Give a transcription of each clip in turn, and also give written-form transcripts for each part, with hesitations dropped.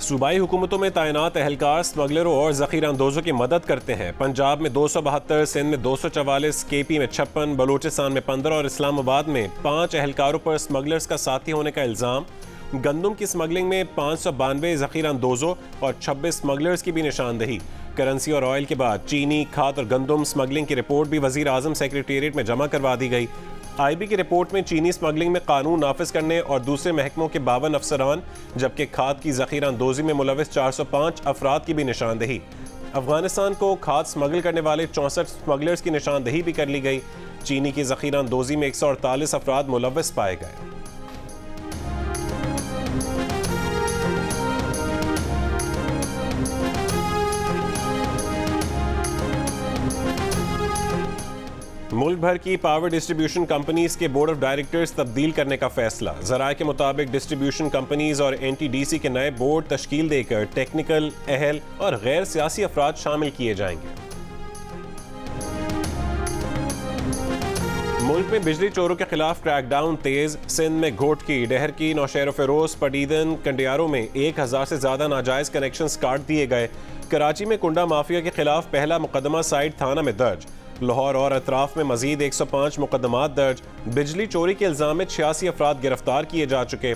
सूबाई हुकूमतों में तैनात एहलकार स्मगलरों और जखीरा अंदोजों की मदद करते हैं। पंजाब में 272, सिंध में 244, KP में 56, बलूचिस्तान में 15 और इस्लामाबाद में 5 एहलकारों पर स्मगलर्स का साथी होने का इल्ज़ाम। गंदम की स्मगलिंग में 592 जखीरा अंदोजों और 26 स्मगलर्स की भी निशानदही। करेंसी और ऑयल के बाद चीनी, खाद और गंदम स्मगलिंग की रिपोर्ट भी वज़ीर आज़म सेक्रेटेरिएट में जमा करवा दी गई। IB की रिपोर्ट में चीनी स्मगलिंग में कानून नाफिज करने और दूसरे महकमों के 52 अफसरान, जबकि खाद की जखीरा अंदोजी में मुलविस 405 अफराद की भी निशानदही। अफगानिस्तान को खाद स्मगल करने वाले 64 स्मगलर्स की निशानदही भी कर ली गई। चीनी की जखीरा अंदोजी में 148 अफराद मुलविस पाए गए। मुल्क भर की पावर डिस्ट्रीब्यूशन कंपनीज के बोर्ड ऑफ डायरेक्टर्स तब्दील करने का फैसला। ज़राए के मुताबिक डिस्ट्रीब्यूशन कंपनीज और NTDC के नए बोर्ड तश्कील देकर टेक्निकल, अहल और गैर सियासी अफराद शामिल किए जाएंगे। मुल्क में बिजली चोरों के खिलाफ क्रैकडाउन तेज। सिंध में घोटकी, डहर की, नौशेर फिरोज, पडीदन, कंडियारों में 1000 से ज्यादा नाजायज कनेक्शन काट दिए गए। कराची में कुंडा माफिया के खिलाफ पहला मुकदमा साइड थाना में दर्ज। लाहौर और अतराफ में मजीद 105 मुकदमात दर्ज। बिजली चोरी के इल्ज़ाम में 86 अफराद गिरफ्तार किए जा चुके।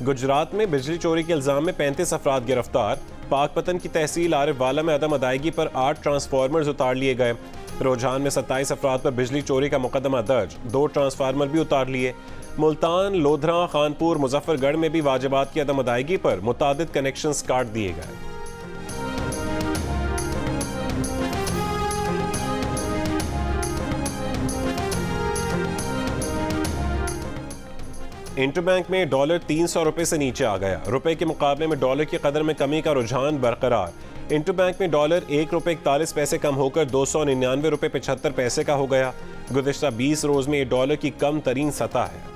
गुजरात में बिजली चोरी के इल्ज़ाम में 35 अफराद गिरफ्तार। पाकपतन की तहसील आरिफ वाला में अदम अदायगी पर 8 ट्रांसफार्मर्स उतार लिए गए। रोजान में 27 अफराद पर बिजली चोरी का मुकदमा दर्ज, 2 ट्रांसफार्मर भी उतार लिए। मुल्तान, लोधरा, खानपुर, मुजफ्फरगढ़ में भी वाजिबात की अदम अदायगी पर मुतादिद कनेक्शंस काट दिए गए। इंटरबैंक में डॉलर 300 रुपये से नीचे आ गया। रुपए के मुकाबले में डॉलर की कदर में कमी का रुझान बरकरार। इंटरबैंक में डॉलर 1 रुपये 41 पैसे कम होकर 299 रुपये 75 पैसे का हो गया। गुज़िश्ता 20 रोज में ये डॉलर की कम तरीन सतह है।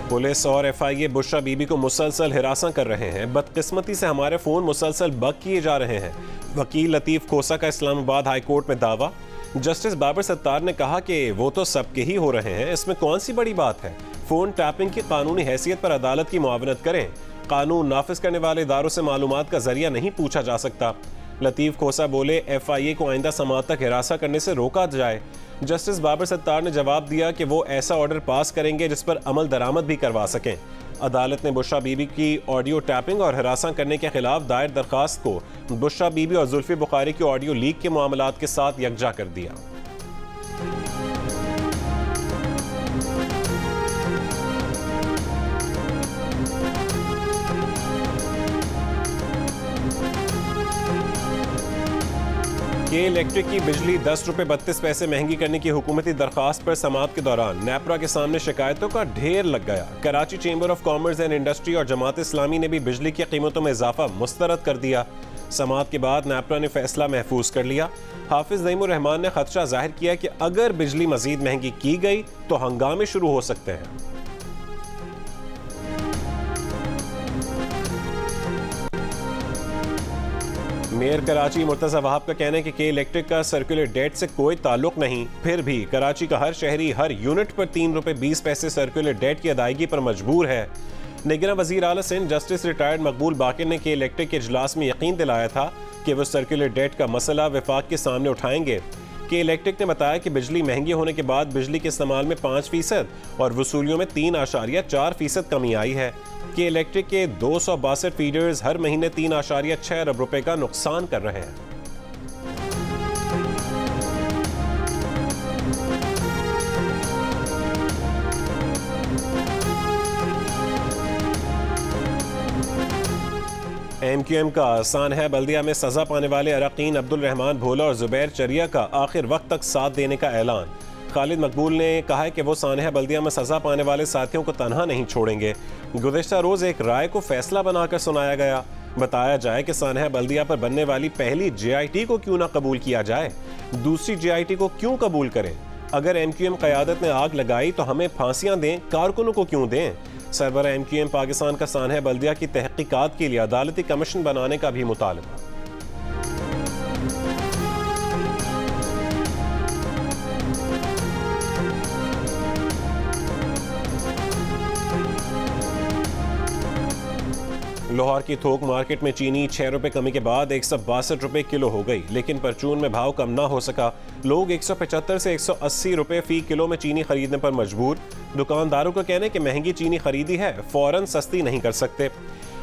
पुलिस और FIA बुशरा बीबी को मुसलसल हिरासा कर रहे हैं। बदकिस्मती से हमारे फ़ोन मुसलसल बग किए जा रहे हैं। वकील लतीफ़ खोसा का इस्लामाबाद हाई कोर्ट में दावा। जस्टिस बाबर सत्तार ने कहा कि वो तो सबके ही हो रहे हैं, इसमें कौन सी बड़ी बात है। फ़ोन टैपिंग की कानूनी हैसियत पर अदालत की मुआवनत करें। कानून नाफिज करने वाले इदारों से मालूमात का जरिया नहीं पूछा जा सकता। लतीफ़ खोसा बोले FIA को आइंदा समात तक हिरासा करने से रोका जाए। जस्टिस बाबर सत्तार ने जवाब दिया कि वो ऐसा ऑर्डर पास करेंगे जिस पर अमल दरामद भी करवा सकें। अदालत ने बुशरा बीबी की ऑडियो टैपिंग और हिरासा करने के खिलाफ दायर दरखास्त को बुशरा बीबी और जुल्फी बुखारी की ऑडियो लीक के मामलात के साथ यकजा कर दिया। के इलेक्ट्रिक की बिजली 10 रुपये 32 पैसे महंगी करने की हुकूमती दरखास्त पर समात के दौरान नेपरा के सामने शिकायतों का ढेर लग गया। Karachi chamber of commerce and industry और जमात इस्लामी ने भी बिजली की कीमतों में इजाफा मुस्तरद कर दिया। समात के बाद नेपरा ने फैसला महफूज कर लिया। हाफिज नईमुर रहमान ने खदशा जाहिर किया कि अगर बिजली मजीद महंगी की गई तो हंगामे शुरू हो सकते हैं। मेयर कराची मुर्तज़ा वहाब का कहना है कि के इलेक्ट्रिक का सर्कुलर डेट से कोई ताल्लुक नहीं, फिर भी कराची का हर शहरी हर यूनिट पर 3 रुपये 20 पैसे सर्कुलर डेट की अदायगी पर मजबूर है। निगरान वज़ीर आला सिंध जस्टिस रिटायर्ड मकबूल बाकिर ने के इलेक्ट्रिक के इजलास में यकीन दिलाया था कि वो सर्कुलर डेट का मसला वफाक के सामने उठाएंगे। के इलेक्ट्रिक ने बताया कि बिजली महंगी होने के बाद बिजली के इस्तेमाल में 5% और वसूलियों में 3.4% कमी आई है। के इलेक्ट्रिक के 262 फीडर्स हर महीने 3.6 अरब रुपए का नुकसान कर रहे हैं। MQM का सानहा बल्दिया में सजा पाने वाले अरकीन अब्दुल रहमान भोला और जुबैर चरिया का आखिर वक्त तक साथ देने का ऐलान। खालिद मकबूल ने कहा है कि वो सानहा बल्दिया में सजा पाने वाले साथियों को तनहा नहीं छोड़ेंगे। गुज़िश्ता रोज एक राय को फैसला बनाकर सुनाया गया। बताया जाए कि सानहा बल्दिया पर बनने वाली पहली JIT को क्यों ना कबूल किया जाए, दूसरी JIT को क्यों कबूल करें। अगर MQM क़यादत ने आग लगाई तो हमें फांसियां दें, कारकुनों को क्यों दें। सरबरा MQM पाकिस्तान का सानहा बल्दिया की तहकीकात के लिए अदालती कमीशन बनाने का भी मुतालबा। लाहौर की थोक मार्केट में चीनी 6 रुपये कमी के बाद 162 रुपये किलो हो गई, लेकिन परचून में भाव कम ना हो सका। लोग 175 से 180 रुपये फी किलो में चीनी खरीदने पर मजबूर। दुकानदारों का कहना है कि महंगी चीनी खरीदी है, फौरन सस्ती नहीं कर सकते।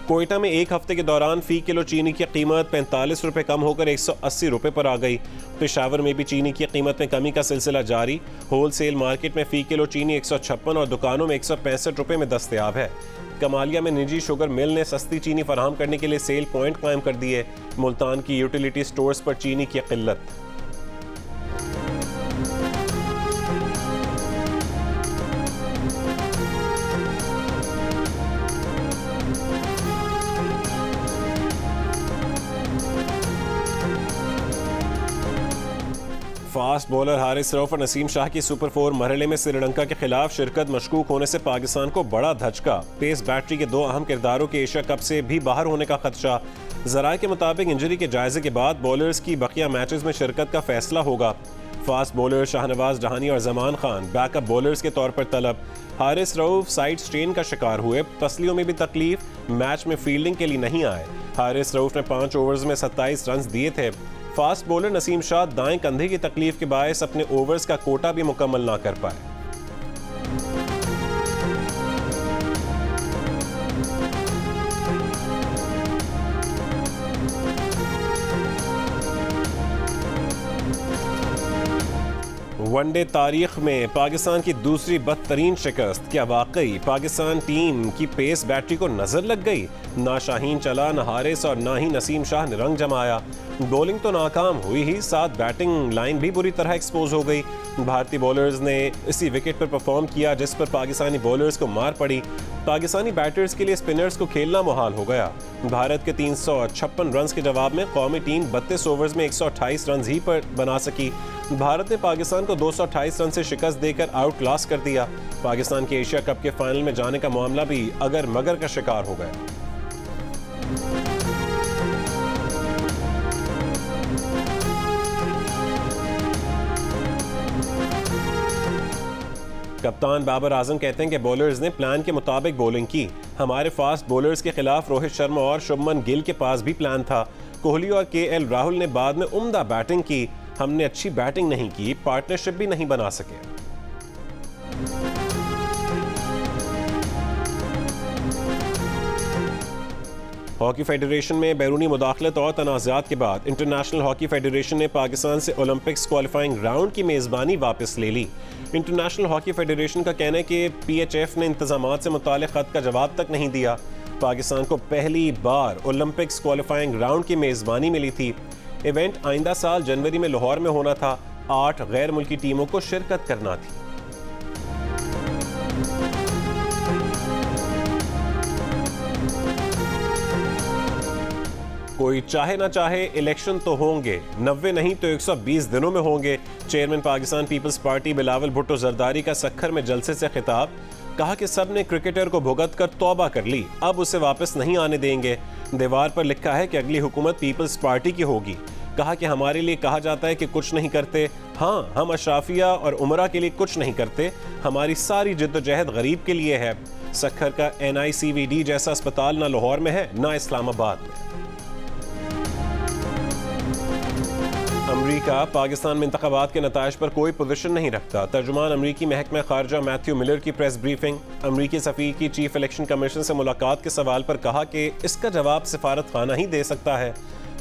कोयटा में एक हफ्ते के दौरान फी किलो चीनी की कीमत 45 रुपये कम होकर 180 रुपये पर आ गई। पेशावर में भी चीनी की कीमत में कमी का सिलसिला जारी। होल सेल मार्केट में फी किलो चीनी 156 और दुकानों में 165 रुपये में दस्तयाब है। कमालिया में निजी शुगर मिल ने सस्ती चीनी फराहम करने के लिए सेल पॉइंट कायम कर दिए। मुल्तान की यूटिलिटी स्टोर्स पर चीनी की किल्लत। फास्ट बॉलर हारिस रऊफ और नसीम शाह की सुपर 4 मरहले में श्रीलंका के खिलाफ शिरकत मशकूक होने से पाकिस्तान को बड़ा धचका। पेस बैटरी के 2 अहम किरदारों के एशिया कप से भी बाहर होने का खदशा। जराये के मुताबिक इंजरी के जायजे के बाद बॉलर्स की बकिया मैचेस में शिरकत का फैसला होगा। फास्ट बॉलर शाहनवाज जहानी और जमान खान बैकअप बॉलर्स के तौर पर तलब। हारिस रऊफ साइड स्ट्रेन का शिकार हुए, तसलियों में भी तकलीफ, मैच में फील्डिंग के लिए नहीं आए। हारिस रऊफ ने 5 ओवर्स में 27 रन दिए थे। फास्ट बॉलर नसीम शाह दाएं कंधे की तकलीफ के बायस अपने ओवर्स का कोटा भी मुकम्मल ना कर पाए। वनडे तारीख में पाकिस्तान की दूसरी बदतरीन शिकस्त। क्या वाकई पाकिस्तान टीम की पेस बैटरी को नजर लग गई? ना शाहीन चला, ना हारिस और ना ही नसीम शाह ने रंग जमाया। बॉलिंग तो नाकाम हुई ही, साथ बैटिंग लाइन भी बुरी तरह एक्सपोज हो गई। भारतीय बॉलर्स ने इसी विकेट पर परफॉर्म किया जिस पर पाकिस्तानी बॉलर्स को मार पड़ी। पाकिस्तानी बैटर्स के लिए स्पिनर्स को खेलना मुहाल हो गया। भारत के 356 रन के जवाब में कौमी टीम 32 ओवर्स में 128 रन ही पर बना सकी। भारत ने पाकिस्तान को 228 रन से शिकस्त देकर आउट क्लास कर दिया। पाकिस्तान के एशिया कप के फाइनल में जाने का मामला भी अगर मगर का शिकार हो गया। कप्तान बाबर आजम कहते हैं कि बॉलर्स ने प्लान के मुताबिक बॉलिंग की। हमारे फास्ट बॉलर्स के खिलाफ रोहित शर्मा और शुभमन गिल के पास भी प्लान था। कोहली और केएल राहुल ने बाद में उम्दा बैटिंग की। हमने अच्छी बैटिंग नहीं की, पार्टनरशिप भी नहीं बना सके। हॉकी फेडरेशन में बैरूनी मुदाखलत और तनाज़ात के बाद इंटरनेशनल हॉकी फेडरेशन ने पाकिस्तान से ओलंपिक्स क्वालिफाइंग राउंड की मेज़बानी वापस ले ली। इंटरनेशनल हॉकी फेडरेशन का कहना है कि PHF ने इंतजामात से मुताल्लिक़ ख़त का जवाब तक नहीं दिया। पाकिस्तान को पहली बार ओलंपिक्स क्वालिफाइंग राउंड की मेज़बानी मिली थी। इवेंट आइंदा साल जनवरी में लाहौर में होना था। 8 गैर मुल्की टीमों को शिरकत करना थी। कोई चाहे ना चाहे इलेक्शन तो होंगे, 90 नहीं तो 120 दिनों में होंगे। Chairman Pakistan Peoples Party Bilawal Bhutto Zardari का सखर में जलसे से खिताब। कहा कि सब ने क्रिकेटर को भुगत कर तौबा कर ली, अब उसे वापस नहीं आने देंगे। दीवार पर लिखा है कि अगली हुकूमत पीपल्स पार्टी की होगी। कहा कि हमारे लिए कहा जाता है कि कुछ नहीं करते। हाँ, हम अशराफिया और उमरा के लिए कुछ नहीं करते। हमारी सारी जिद्दोजहद गरीब के लिए है। सखर का NICVD जैसा अस्पताल ना लाहौर में है ना इस्लामाबाद में। अमरीका पाकिस्तान में इंतखाबात के नताइज पर कोई पोजीशन नहीं रखता। तर्जुमान अमरीकी महकमा खारजा मैथ्यू मिलर की प्रेस ब्रीफिंग। अमरीकी सफीर की चीफ इलेक्शन कमीशन से मुलाकात के सवाल पर कहा कि इसका जवाब सिफारत खाना ही दे सकता है।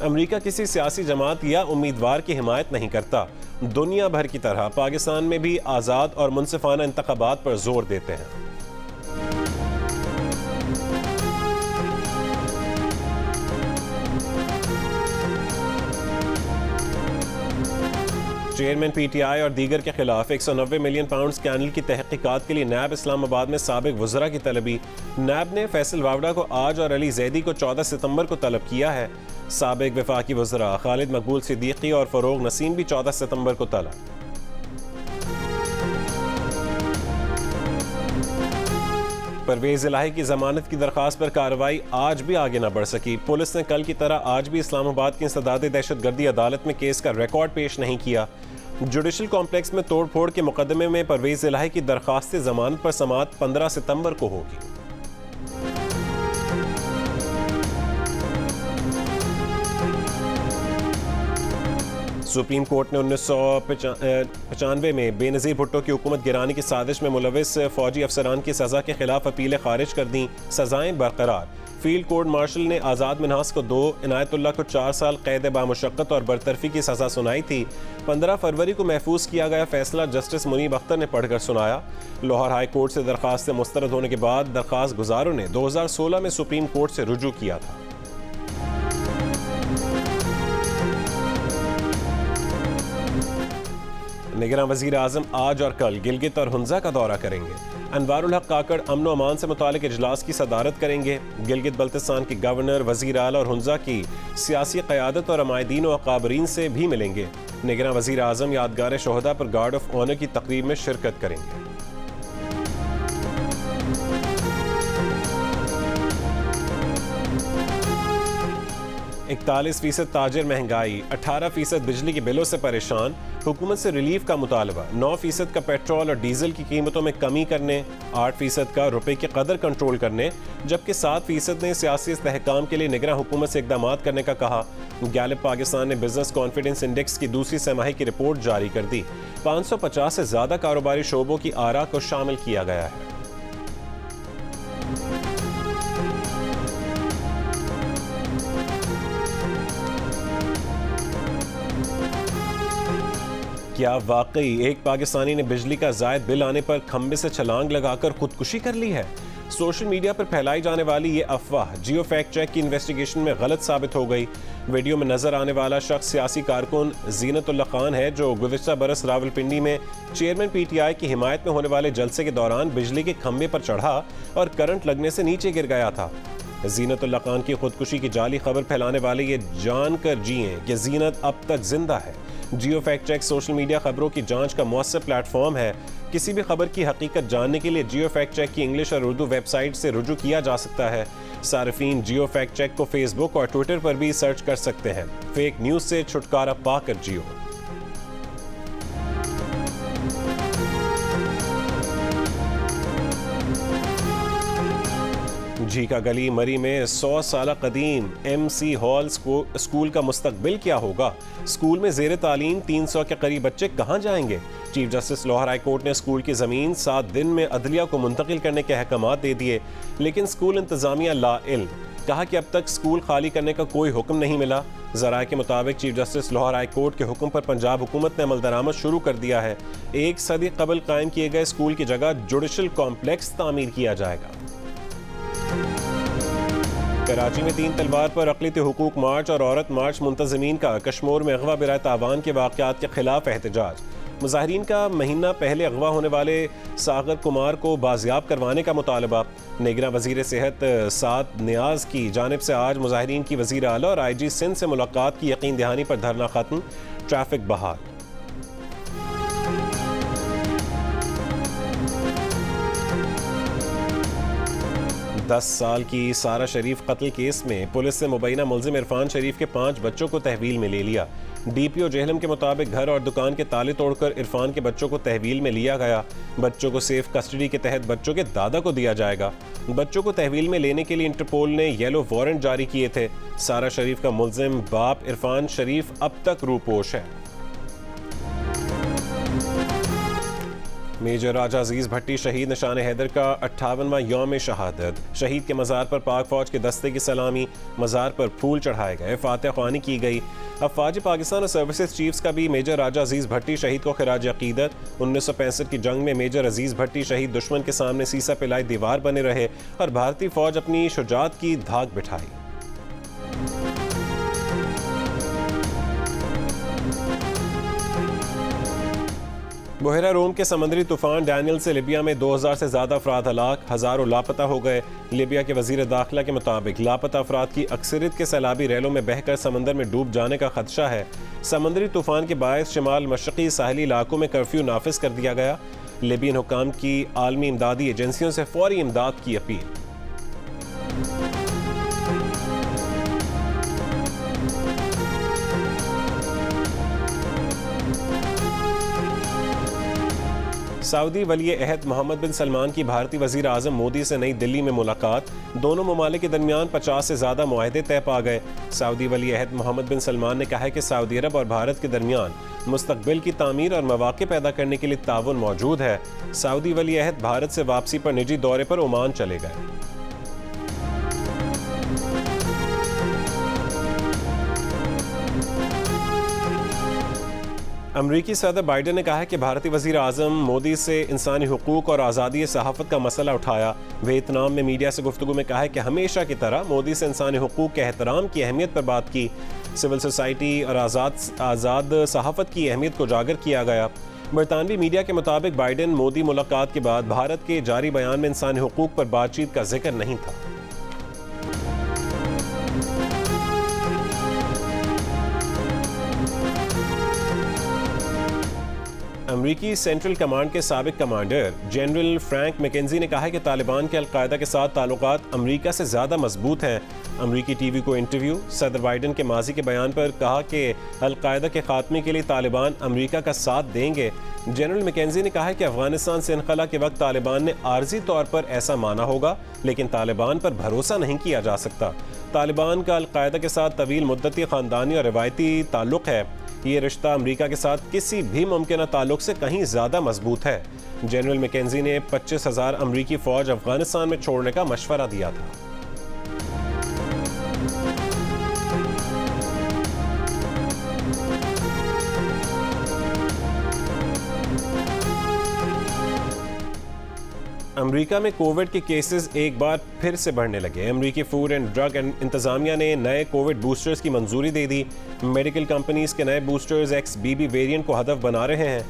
अमरीका किसी सियासी जमात या उम्मीदवार की हिमायत नहीं करता। दुनिया भर की तरह पाकिस्तान में भी आज़ाद और मुनसिफाना इंतखाबात पर जोर देते हैं। चेयरमैन PTI और दीगर के खिलाफ 190 मिलियन पाउंड स्कैंडल की तहकीकात के लिए नैब इस्लामाबाद में साबिक वज़रा की तलबी। नैब ने फैसल वावड़ा को आज और अली जैदी को 14 सितंबर को तलब किया है। साबिक वफाकी वज़रा खालिद मकबूल सिद्दीकी और फ़रोग नसीम भी 14 सितंबर को तलब। परवेज इलाही की जमानत की दरखास्त पर कार्रवाई आज भी आगे न बढ़ सकी। पुलिस ने कल की तरह आज भी इस्लामाबाद की इंसदाद दहशतगर्दी अदालत में केस का रिकॉर्ड पेश नहीं किया। जुडिशल कॉम्प्लेक्स में तोड़फोड़ के मुकदमे में परवेज इलाही की दरखास्त जमानत पर समाअत 15 सितंबर को होगी। सुप्रीम कोर्ट ने 1995 में बेनज़ीर भुट्टो की हुकूमत गिराने की साजिश में मुलविस फौजी अफसरान की सज़ा के खिलाफ अपीलें खारिज कर दी, सज़ाएं बरकरार। फील्ड कोर्ट मार्शल ने आज़ाद मिन्हास को 2, इनायतुल्लाह को 4 साल कैद बामुशक्कत और बरतरफी की सज़ा सुनाई थी। 15 फरवरी को महफूज किया गया फैसला जस्टिस मुनीब अख्तर ने पढ़कर सुनाया। लाहौर हाई कोर्ट से दरख्वास्त मुस्तरद होने के बाद दरख्वास्त गुजारों ने 2016 में सुप्रीम कोर्ट से रुजू किया था। निगरान वज़ीर आज़म आज और कल गिलगित और हुंजा का दौरा करेंगे। अनवारुल हक काकड़ अमन अमान से मुतालिक इजलास की सदारत करेंगे। गिलगित बल्तिस्तान के गवर्नर, वज़ीर आला और हुंजा की सियासी क़यादत और अमायदीन और अकाबरीन से भी मिलेंगे। निगरान वज़ीर आज़म यादगार शोहदा पर गार्ड ऑफ ऑनर की तकरीब में शिरकत करेंगे। 41% ताजिर महंगाई, 18% बिजली के बिलों से परेशान, हुकूमत से रिलीफ का मुतालबा। 9% का पेट्रोल और डीजल की कीमतों में कमी करने, 8% का रुपए की कदर कंट्रोल करने, जबकि 7% ने सियासी इस्तेहकाम के लिए निगरान हुकूमत से इकदामात करने का कहा। गैलिप पाकिस्तान ने बिजनेस कॉन्फिडेंस इंडेक्स की दूसरी तिमाही की रिपोर्ट जारी कर दी। 550 से ज़्यादा कारोबारी शोबों की आरा को शामिल किया गया है। क्या वाकई एक पाकिस्तानी ने बिजली का जायद बिल आने पर खंबे से छलांग लगाकर खुदकुशी कर ली है? सोशल मीडिया पर फैलाई जाने वाली ये अफवाह जियो फैक्ट चेक की इन्वेस्टिगेशन में गलत साबित हो गई। वीडियो में नजर आने वाला शख्स सियासी कारकुन जीनतुल्लाह खान है, जो गुज़िश्ता बरस रावलपिंडी में चेयरमैन पीटीआई की हिमायत में होने वाले जलसे के दौरान बिजली के खंबे पर चढ़ा और करंट लगने से नीचे गिर गया था। जीनतुल्लाह खान की खुदकुशी की जाली खबर फैलाने वाले ये जानकर जिए कि जीनत अब तक जिंदा है। जियो फैक्ट चेक सोशल मीडिया खबरों की जांच का मौसर प्लेटफॉर्म है। किसी भी खबर की हकीकत जानने के लिए जियो फैक्ट चेक की इंग्लिश और उर्दू वेबसाइट से रुजू किया जा सकता है। सार्फिन जियो फैक्ट चेक को फेसबुक और ट्विटर पर भी सर्च कर सकते हैं। फेक न्यूज से छुटकारा पाकर जियो। झीका गली मरी में 100 साल कदीम MC हॉल स्कूल का मुस्तकबिल क्या होगा? स्कूल में ज़ेर तालीम 300 के करीब बच्चे कहाँ जाएंगे? Chief justice Lahore high court ने स्कूल की ज़मीन 7 दिन में अदलिया को मुंतकिल करने के अहकामात दे दिए, लेकिन स्कूल इंतज़ामिया लाइल्म। कहा कि अब तक स्कूल खाली करने का कोई हुक्म नहीं मिला। ज़राए के मुताबिक chief justice Lahore high court के हुक्म पर पंजाब हुकूमत ने अमल दरामद शुरू कर दिया है। 1 सदी कबल कायम किए गए स्कूल की जगह जुडिशल कॉम्प्लेक्स तामीर किया जाएगा। कराची में 3 तलवार पर अक़लियती हुकूक मार्च और औरत मार्च मुंतज़मीन का कश्मीर में अगवा बिराए तावान के वाक़यात के खिलाफ एहतजाज। मुज़ाहिरीन का महीना पहले अगवा होने वाले सागर कुमार को बाजियाब करवाने का मुतालबा। निगरान वज़ीर सेहत साद नियाज की जानिब से आज मुज़ाहिरीन की वज़ीर आला और IG सिंध से मुलाकात की यकीन दहानी पर धरना खत्म, ट्रैफिक बहाल। 10 साल की सारा शरीफ कत्ल केस में पुलिस से मुबैना मुलजिम इरफान शरीफ के 5 बच्चों को तहवील में ले लिया। DPO जेहलम के मुताबिक घर और दुकान के ताले तोड़कर इरफान के बच्चों को तहवील में लिया गया। बच्चों को सेफ कस्टडी के तहत बच्चों के दादा को दिया जाएगा। बच्चों को तहवील में लेने के लिए इंटरपोल ने येलो वारंट जारी किए थे। सारा शरीफ का मुलजिम बाप इरफान शरीफ अब तक रूपोश है। मेजर राजा अजीज भट्टी शहीद निशान हैदर का 58वां यौम शहादत। शहीद के मज़ार पर पाक फौज के दस्ते की सलामी, मज़ार पर फूल चढ़ाए गए, फातिहा ख्वानी की गई। अफवाज पाकिस्तान और सर्विसेज चीफ्स का भी मेजर राजा अजीज भट्टी शहीद को खिराज अकीदत। 1965 की जंग में मेजर अजीज भट्टी शहीद दुश्मन के सामने सीसा पिलाई दीवार बने रहे और भारतीय फौज अपनी शुजात की धाक बिठाई। बुहेरा रोम के समंदरी तूफान डैनियल से लिबिया में 2000 से ज़्यादा अफराद हलाक, हज़ारों लापता हो गए। लिबिया के वज़ीर दाखिला के मुताबिक लापता अफराद की अक्सरियत के सैलाबी रैलों में बहकर समंदर में डूब जाने का खदशा है। समंदरी तूफान के बायस शिमाल मशरक़ी साहली इलाकों में कर्फ्यू नाफिज कर दिया गया। लिबियन हुकाम की आलमी इमदादी एजेंसियों से फौरी इमदाद की अपील। सऊदी वली अहद मोहम्मद बिन सलमान की भारतीय वज़ीर आज़म मोदी से नई दिल्ली में मुलाकात। दोनों ममालिक के दरमियान 50 से ज़्यादा मुआहदे तय पा गए। सऊदी वली अहद मोहम्मद बिन सलमान ने कहा है कि सऊदी अरब और भारत के दरमियान मुस्तकबिल की तामीर और मौक़े पैदा करने के लिए ताउन मौजूद है। सऊदी वली अहद भारत से वापसी पर निजी दौरे पर ओमान चले गए। अमरीकी सदर बाइडन ने कहा है कि भारतीय वज़ीर आज़म मोदी से इंसानी हुकूक और आज़ादी सहाफ़त का मसला उठाया। वियतनाम में मीडिया से गुफ्तगू में कहा है कि हमेशा की तरह मोदी से इंसानी हुकूक के एहतराम की अहमियत पर बात की। सिविल सोसाइटी और आज़ाद सहाफ़त की अहमियत को उजागर किया गया। बरतानवी मीडिया के मुताबिक बाइडन मोदी मुलाकात के बाद भारत के जारी बयान में इंसानी हुकूक पर बातचीत का जिक्र नहीं था। अमरीकी सेंट्रल कमांड के साबिक कमांडर जनरल फ्रैंक मैकेंजी ने कहा है कि तालिबान के अलकायदा के साथ ताल्लुकात अमरीका से ज़्यादा मजबूत हैं। अमरीकी टीवी को इंटरव्यू। सदर बाइडन के माजी के बयान पर कहा कि अलकायदा के खात्मे के लिए तालिबान अमरीका का साथ देंगे। जनरल मैकेंजी ने कहा है कि अफगानिस्तान से इनखला के वक्त तालिबान ने आर्जी तौर पर ऐसा माना होगा, लेकिन तालिबान पर भरोसा नहीं किया जा सकता। तालिबान का अलकायदा के साथ तवील मुद्दती ख़ानदानी और रिवायती ताल्लुक़ है। ये रिश्ता अमरीका के साथ किसी भी मुमकिन ताल्लुक़ से कहीं ज़्यादा मजबूत है। जनरल मैकेंजी ने 25,000 अमरीकी फ़ौज अफगानिस्तान में छोड़ने का मशवरा दिया था। अमरीका में कोविड के केसेस एक बार फिर से बढ़ने लगे। अमरीकी फूड एंड ड्रग इंतजामिया ने नए कोविड बूस्टर्स की मंजूरी दे दी। मेडिकल कंपनीज के नए बूस्टर्स XBB वेरिएंट को हदफ बना रहे हैं।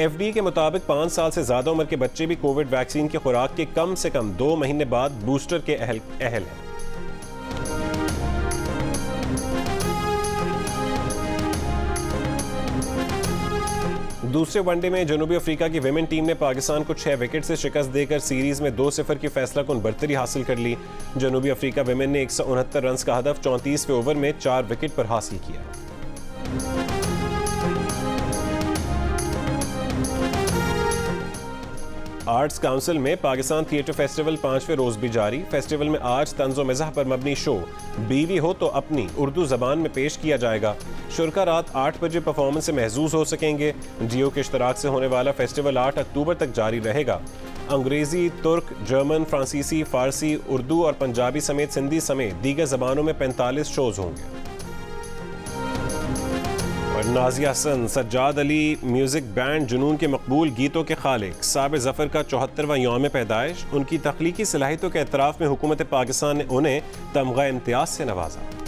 FDA के मुताबिक 5 साल से ज़्यादा उम्र के बच्चे भी कोविड वैक्सीन की खुराक के कम से कम 2 महीने बाद बूस्टर के अहल हैं। दूसरे वनडे में जनूबी अफ्रीका की विमेन टीम ने पाकिस्तान को 6 विकेट से शिकस्त देकर सीरीज में 2-0 की फैसलाकुन बढ़तरी हासिल कर ली। जनूबी अफ्रीका विमेन ने 169 रन का हदफ 34वें ओवर में 4 विकेट पर हासिल किया। आर्ट्स काउंसिल में पाकिस्तान थिएटर फेस्टिवल 5वें रोज भी जारी। फेस्टिवल में आज तंज़ो मिज़ाह पर मबनी शो बीवी हो तो अपनी उर्दू ज़बान में पेश किया जाएगा। शुरका रात 8 बजे परफॉर्मेंस से महजूज हो सकेंगे। जियो के इश्तराक से होने वाला फेस्टिवल 8 अक्टूबर तक जारी रहेगा। अंग्रेज़ी, तुर्क, जर्मन, फ्रांसीसी, फ़ारसी, उर्दू और पंजाबी समेत सिंधी समेत दीगर ज़बानों में 45 शोज़ होंगे। और नाज़िया हसन, सज्जाद अली म्यूज़िक बैंड जुनून के मकबूल गीतों के खालिक साबिर ज़फ़र का 74वां यौम पैदाइश। उनकी तख्लीकी सलाहियतों के एतराफ़ में हुकूमत पाकिस्तान ने उन्हें तमग़ा इम्तियाज़ से नवाजा।